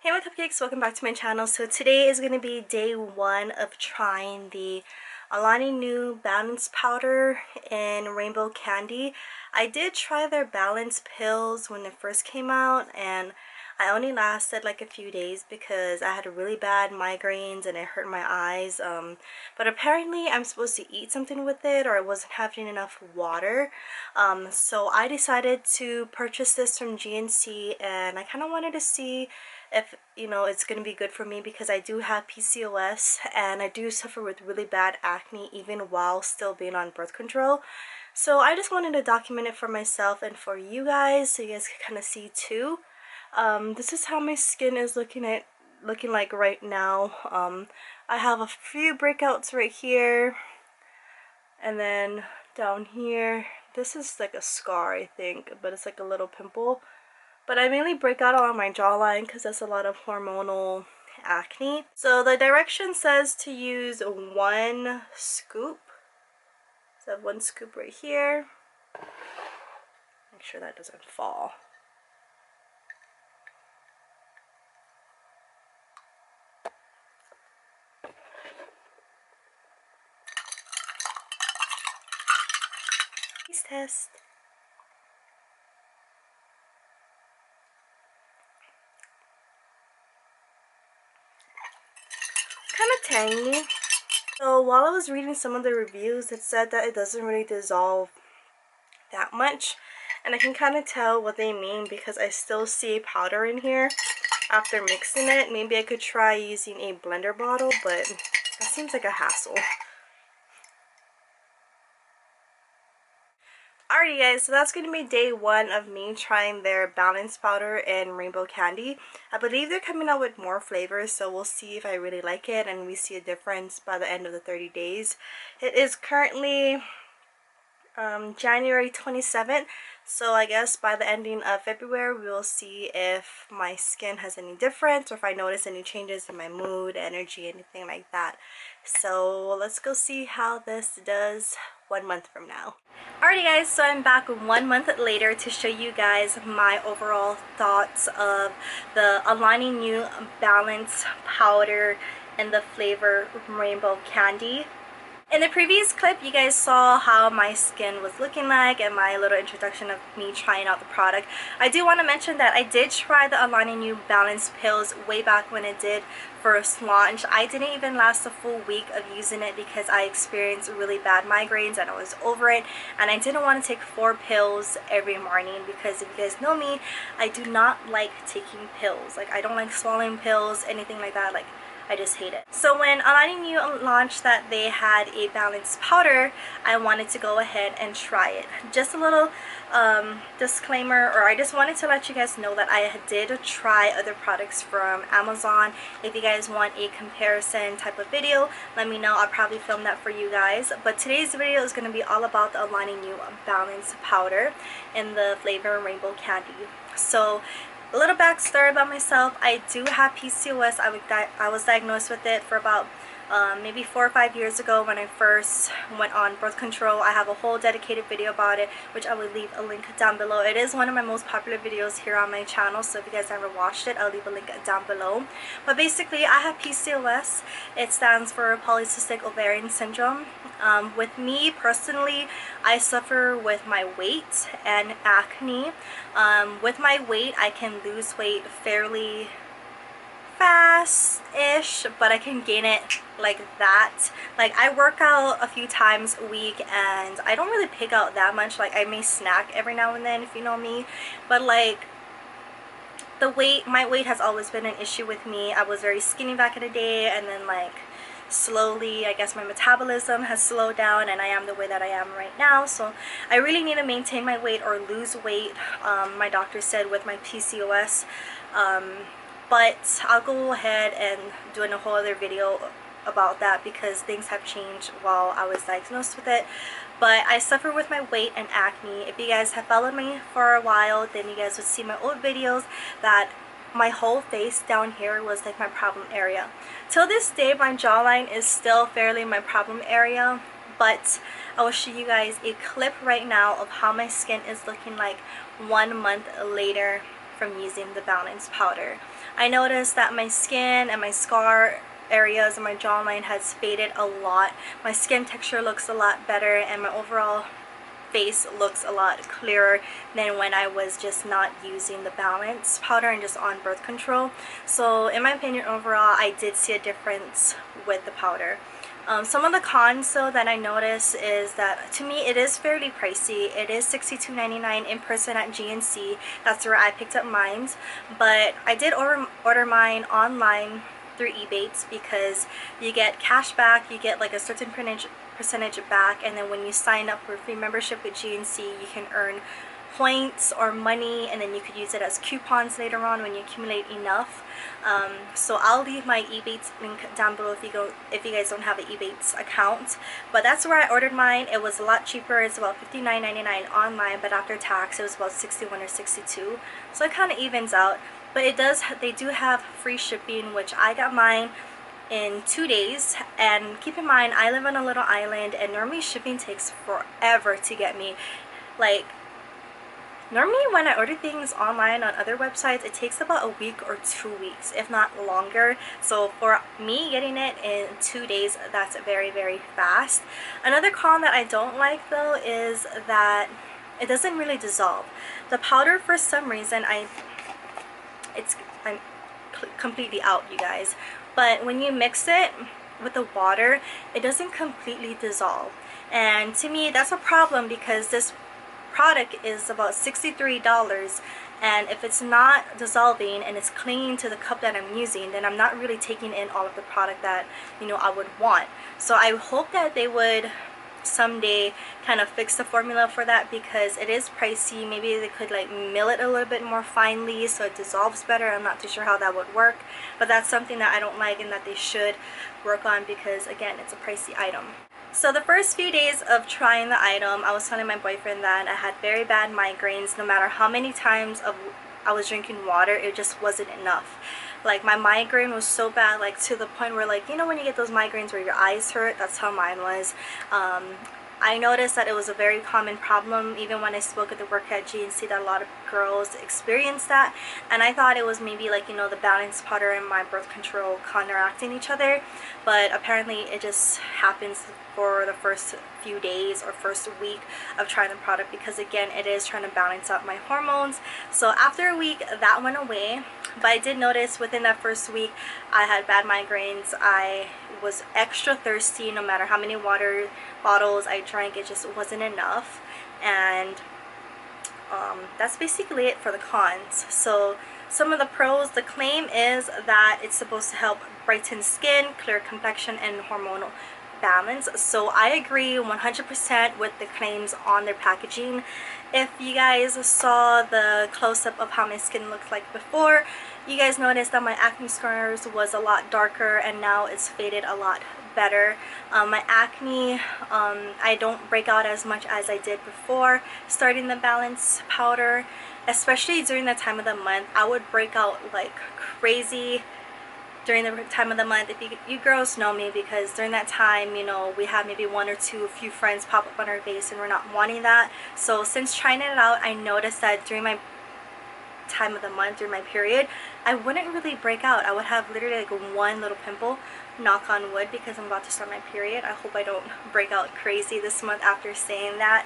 Hey my cupcakes, welcome back to my channel. So today is going to be day one of trying the Alani Niu Balance Powder in Rainbow Candy. I did try their balance pills when it first came out, and I only lasted like a few days because I had really bad migraines and it hurt my eyes. But apparently I'm supposed to eat something with it, or I wasn't having enough water. So I decided to purchase this from GNC, and I kind of wanted to see if it's going to be good for me because I do have PCOS and I do suffer with really bad acne even while still being on birth control. So I just wanted to document it for myself and for you guys so you guys can kind of see too. This is how my skin is looking like right now. I have a few breakouts right here, and then down here this is like a scar, I think, but it's like a little pimple. But I mainly break out on my jawline because that's a lot of hormonal acne. So the direction says to use 1 scoop. So I have 1 scoop right here. Make sure that doesn't fall. Taste test. Kind of tangy. So while I was reading some of the reviews, it said that it doesn't really dissolve that much, and I can kind of tell what they mean because I still see powder in here after mixing it. Maybe I could try using a blender bottle, but that seems like a hassle. Alrighty guys, so that's going to be day one of me trying their balance powder in Rainbow Candy. I believe they're coming out with more flavors, so we'll see if I really like it and we see a difference by the end of the 30 days. It is currently January 27th, so I guess by the ending of February we will see if my skin has any difference or if I notice any changes in my mood, energy, anything like that. So let's go see how this does 1 month from now. Alrighty guys, so I'm back 1 month later to show you guys my overall thoughts of the Alani Niu Balance Powder and the flavor Rainbow Candy. In the previous clip, you guys saw how my skin was looking like and my little introduction of me trying out the product. I do want to mention that I did try the Alani Niu Balance Pills way back when it did first launch. I didn't even last a full week of using it because I experienced really bad migraines and I was over it, and I didn't want to take 4 pills every morning because if you guys know me, I do not like taking pills. Like, I don't like swallowing pills, anything like that. Like, I just hate it. So when Alani Niu launched that they had a balanced powder, I wanted to go ahead and try it. Just a little disclaimer, or I just wanted to let you guys know that I did try other products from Amazon. If you guys want a comparison type of video, let me know. I'll probably film that for you guys. But today's video is going to be all about the Alani Niu Balanced Powder in the flavor Rainbow Candy. So a little backstory about myself. I do have PCOS. I was diagnosed with it for about maybe 4 or 5 years ago when I first went on birth control. I have a whole dedicated video about it, which I will leave a link down below. It is one of my most popular videos here on my channel, so if you guys ever watched it, I'll leave a link down below. But basically, I have PCOS. It stands for Polycystic Ovarian Syndrome. With me personally, I suffer with my weight and acne. With my weight, I can lose weight fairly fast-ish, but I can gain it like that. Like, I work out a few times a week and I don't really pick out that much. Like, I may snack every now and then, if you know me, but like my weight has always been an issue with me. I was very skinny back in the day, and then like slowly, I guess my metabolism has slowed down and I am the way that I am right now. So I really need to maintain my weight or lose weight, my doctor said, with my PCOS. But I'll go ahead and do a whole other video about that because things have changed while I was diagnosed with it. But I suffer with my weight and acne. If you guys have followed me for a while, then you guys would see my old videos that my whole face down here was like my problem area. Till this day, my jawline is still fairly my problem area, but I will show you guys a clip right now of how my skin is looking like 1 month later from using the balance powder. I noticed that my skin and my scar areas and my jawline has faded a lot. My skin texture looks a lot better, and my overall face looks a lot clearer than when I was just not using the balance powder and just on birth control. So in my opinion, overall, I did see a difference with the powder. Some of the cons though that I noticed is that to me it is fairly pricey. It is $62.99 in person at GNC. That's where I picked up mine, but I did order mine online through Ebates because you get cash back, you get like a certain percentage back, and then when you sign up for free membership with GNC, you can earn points or money, and then you could use it as coupons later on when you accumulate enough. So I'll leave my Ebates link down below if you guys don't have an Ebates account. But that's where I ordered mine. It was a lot cheaper. It's about $59.99 online, but after tax it was about $61 or $62. So it kind of evens out. But they do have free shipping, which I got mine in 2 days. And keep in mind, I live on a little island, and normally shipping takes forever to get me. Like, normally when I order things online on other websites, it takes about a week or 2 weeks, if not longer. So for me, getting it in 2 days, that's very, very fast. Another con that I don't like though is that it doesn't really dissolve. The powder, for some reason, I'm completely out, you guys. But when you mix it with the water, it doesn't completely dissolve. And to me, that's a problem because this product is about $63, and if it's not dissolving and it's clinging to the cup that I'm using, then I'm not really taking in all of the product that, you know, I would want. So I hope that they would someday kind of fix the formula for that, because it is pricey. Maybe they could like mill it a little bit more finely so it dissolves better. I'm not too sure how that would work, but that's something that I don't like and that they should work on, because again, it's a pricey item. So the first few days of trying the item, I was telling my boyfriend that I had very bad migraines. No matter how many times I was drinking water, it just wasn't enough. Like, my migraine was so bad, like to the point where, like, you know when you get those migraines where your eyes hurt? That's how mine was. I noticed that it was a very common problem even when I spoke at the work at GNC, that a lot of girls experienced that, and I thought it was maybe like, you know, the balance powder and my birth control counteracting each other, but apparently it just happens for the first few days or first week of trying the product, because again, it is trying to balance out my hormones. So after a week, that went away, but I did notice within that first week I had bad migraines. I was extra thirsty. No matter how many water bottles I drank, it just wasn't enough. And that's basically it for the cons. So some of the pros: the claim is that it's supposed to help brighten skin, clear complexion, and hormonal balance. So I agree 100% with the claims on their packaging. If you guys saw the close-up of how my skin looked like before, you guys noticed that my acne scars was a lot darker, and now it's faded a lot better. My acne, I don't break out as much as I did before starting the balance powder, especially during the time of the month. I would break out like crazy during the time of the month. If you girls know me, because during that time, you know, we have maybe one or two few friends pop up on our face, and we're not wanting that. So since trying it out, I noticed that during my time of the month, during my period, I wouldn't really break out. I would have literally like one little pimple, knock on wood, because I'm about to start my period. I hope I don't break out crazy this month after saying that.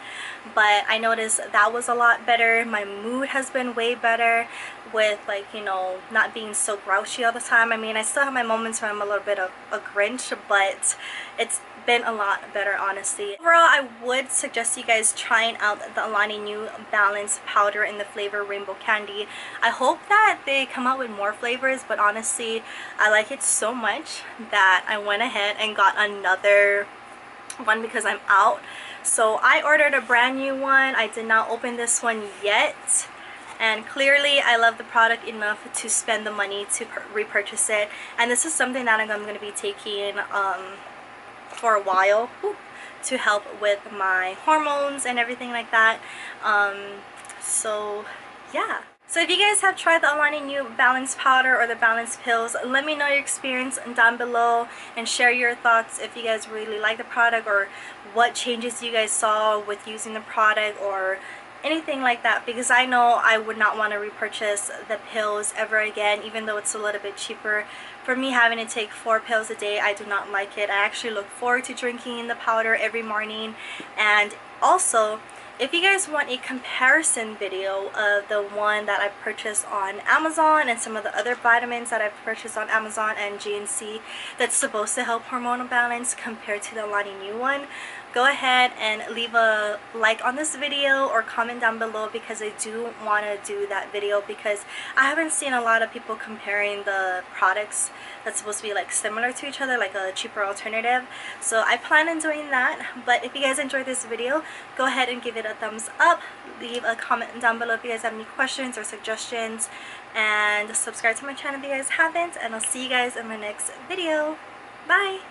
But I noticed that was a lot better. My mood has been way better with, like, you know, not being so grouchy all the time. I mean, I still have my moments where I'm a little bit of a Grinch, but it's been a lot better, honestly. Overall, I would suggest you guys trying out the Alani Niu Balance Powder in the flavor Rainbow Candy. I hope that they come out with more flavors, but honestly, I like it so much that I went ahead and got another one because I'm out. So I ordered a brand new one. I did not open this one yet, and clearly I love the product enough to spend the money to repurchase it. And this is something that I'm going to be taking for a while to help with my hormones and everything like that. So yeah. So if you guys have tried the Alani Niu Balance Powder or the Balance Pills, let me know your experience down below and share your thoughts if you guys really like the product, or what changes you guys saw with using the product, or anything like that, because I know I would not want to repurchase the pills ever again, even though it's a little bit cheaper. For me, having to take 4 pills a day, I do not like it. I actually look forward to drinking the powder every morning. And also, if you guys want a comparison video of the one that I purchased on Amazon and some of the other vitamins that I've purchased on Amazon and GNC that's supposed to help hormonal balance compared to the Alani Niu one, go ahead and leave a like on this video or comment down below, because I do want to do that video, because I haven't seen a lot of people comparing the products that's supposed to be like similar to each other, like a cheaper alternative. So I plan on doing that. But if you guys enjoyed this video, go ahead and give it a thumbs up, leave a comment down below if you guys have any questions or suggestions, and subscribe to my channel if you guys haven't, and I'll see you guys in my next video. Bye!